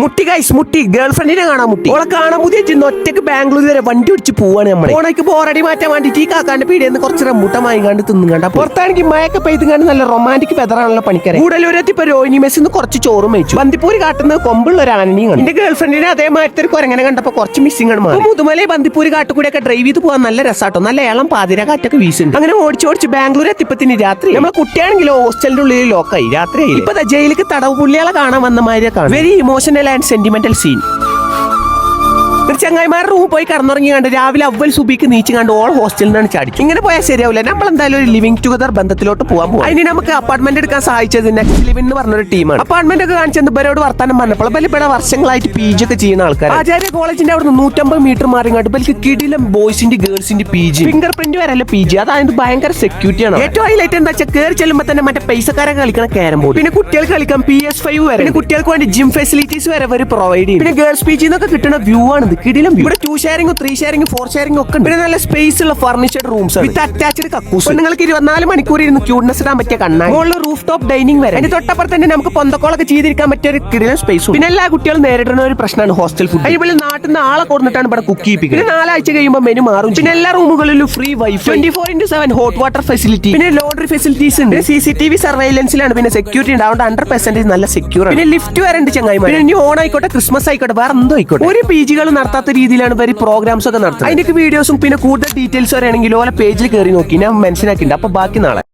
മുട്ടി ഗൈസ് മുട്ടി ഗേൾ ഫ്രണ്ടിനെ കാണാൻ മുട്ടി ഓളെ കാണാൻ പുതിയ ഒറ്റക്ക് ബാംഗ്ലൂർ വരെ വണ്ടി ഓടിച്ച് പോവാണ് നമ്മളെ ഓണയ്ക്ക് ബോറടി മാറ്റാൻ വേണ്ടിട്ട് ഈ കാക്കാണ്ട് പീടിയെന്ന് കുറച്ച് റംബൂട്ടാൻ വാങ്ങിക്കാണ്ട് തിന്നുകണ്ട പുറത്താണെങ്കിൽ മഴയൊക്കെ പെയ്തുകാണ്ട് നല്ല റൊമാൻറ്റിക് വെതറാണല്ലോ പണിക്കാരെ കൂടുതലൂരത്തി ഇപ്പൊ രോഹിണി മെസ്സിന്ന് കുറച്ച് ചോറും വെച്ചു ബന്ദിപ്പൂര് കാട്ടുന്നത് കൊമ്പുള്ള ഒരു ആനയും എന്റെ ഗേൾ ഫ്രണ്ടിനെ അതേമാതിരി കുരങ്ങനെ കണ്ടപ്പോ കുറച്ച് മിസ്സിംഗ് ആണ് മാറി മുതുമലയെ ബന്ദിപ്പൂര് കാട്ടുകൂടെയൊക്കെ ഡ്രൈവ് ചെയ്ത് പോകാൻ നല്ല രസാട്ടോ നല്ല ഏളം പാതിര കാറ്റൊക്കെ വീശുണ്ട് അങ്ങനെ ഓടിച്ചോടിച്ച് ബാംഗ്ലൂർ എത്തിപ്പത്തിന് രാത്രി നമ്മളെ കുട്ടിയാണെങ്കിലോ ഹോസ്റ്റലിന്റെ ഉള്ളിൽ ലോക്കായി രാത്രി ഇപ്പൊ ജയിലിലേക്ക് തടവ് പുള്ളികളെ കാണാൻ വന്ന മാതിരിയെ കാണും very emotional and sentimental scene ചങ്ങായിമാരുടെ റൂം പോയി കടന്നുറങ്ങി കണ്ട് രാവിലെ അവൽ സുബിക്ക് നീച്ച് കണ്ട് ഓൾ ഹോസ്റ്റലിൽ നിന്നാണ് ചാടിച്ചു ഇങ്ങനെ പോയാൽ ശരിയാവില്ല നമ്മൾ എന്തായാലും ഒരു ലിവിംഗ് ടുഗദർ ബന്ധത്തിലോട്ട് പോകാൻ പോകും അതിന് നമുക്ക് അപ്പാർട്ട്മെന്റ് എടുക്കാൻ സഹായിച്ചത് നെക്സ്റ്റ് ലിവിൻ എന്ന് പറഞ്ഞൊരു ടീമാണ് അപ്പാർട്ട്മെന്റ് ഒക്കെ കാണിച്ചത് ഇവരോട് വർത്താനം പറഞ്ഞപ്പോൾ ഇവിടെ വർഷങ്ങളായിട്ട് PG ഒക്കെ ചെയ്യുന്ന ആൾക്കാർ ആചാര്യ കോളേജിന്റെ അവിടെ 150 മീറ്റർ മാറി കണ്ട് ഇവർക്ക് കിടിലം ബോയ്സിന്റെ ഗേൾസിന്റെ PG ഫിംഗർ പ്രിന്റ് വരല്ല PG അതായത് ഭയങ്കര സെക്യൂരിറ്റി ആണ് ഏറ്റവും ഹൈലൈറ്റ് എന്താ വെച്ചാൽ കയറി ചെല്ലുമ്പോൾ തന്നെ മറ്റേ പൈസക്കാരൊക്കെ കളിക്കണ ക്യാരം ബോർഡ് പിന്നെ കുട്ടികൾക്ക് കളിക്കാൻ PS5 വരെ പിന്നെ കുട്ടികൾക്ക് വേണ്ടി ജിം ഫെസിലിറ്റീസ് വരെ അവർ പ്രൊവൈഡ് ചെയ്യും പിന്നെ ഗേൾസ് PG എന്നൊക്കെ കിട്ടുന്ന വ്യൂ ആണ് കിടിലം ഇവിടെ 2 ഷെയറിംഗ് 3 ഷെയറിംഗ് 4 ഷെയറിംഗ് ഒക്കെ ഉണ്ട് പിന്നെ നല്ല സ്പേസ് ഉള്ള ഫർണിച്ചർഡ് റൂംസ് വിത്ത് അറ്റാച്ച്ഡ് കക്കൂസ് നിങ്ങൾക്ക് 24 മണിക്കൂർ ഇരുന്ന് ക്യൂട്ട്നെസ് ഇടാൻ പറ്റിയ കണ്ണാടി മുകളിൽ റൂഫ് ടോപ്പ് ഡൈനിങ് വരെ അതിന്റെ തൊട്ടപ്പുറത്ത് തന്നെ നമുക്ക് പൊന്തക്കോളൊക്കെ ചെയ്തിരിക്കാൻ പറ്റിയ ഒരു കിടിലൻ സ്പേസും പിന്നെ എല്ലാ കുട്ടികളും നേരിടുന്ന ഒരു പ്രശ്നമാണ് ഹോസ്റ്റൽ ഫുഡ് അതുപോലെ നാട്ടിൽ നിന്ന് ആളെ കൊടുത്തിട്ടാണ് ഇവിടെ കുക്ക് ചെയ്യിപ്പിക്കുന്നത് പിന്നെ 4 ആഴ്ച കഴിയുമ്പോൾ മെനു മാറും പിന്നെ എല്ലാ റൂമുകളിലും free wifi 24/7 hot water facility പിന്നെ ലോണ്ടറി ഫെസിലിറ്റീസ് ഉണ്ട് CCTV സർവൈലൻസിലാണ് പിന്നെ സെക്യൂരിറ്റി ഉണ്ട് അതുകൊണ്ട് 100% നല്ല സെക്യൂർ ആണ് പിന്നെ ലിഫ്റ്റ് വരണ്ട് ചങ്ങായി പിന്നെ ഇനി ഓൺ ആയിക്കോട്ടെ ക്രിസ്മസ് ആയിക്കോട്ടെ വേറെ എന്തോ ആയിക്കോട്ടെ ഒരു PG കൾ നടത്താത്ത രീതിയിലാണ് ഇവർ പ്രോഗ്രാംസ് ഒക്കെ നടത്തുന്നത് അതിന്റെ വീഡിയോസും പിന്നെ കൂടുതൽ ഡീറ്റെയിൽസ് വരെയാണെങ്കിൽ ഓലെ പേജിൽ കയറി നോക്കി ഞാൻ മെൻഷൻ ആക്കിയിട്ടുണ്ട് അപ്പൊ ബാക്കി നാളെ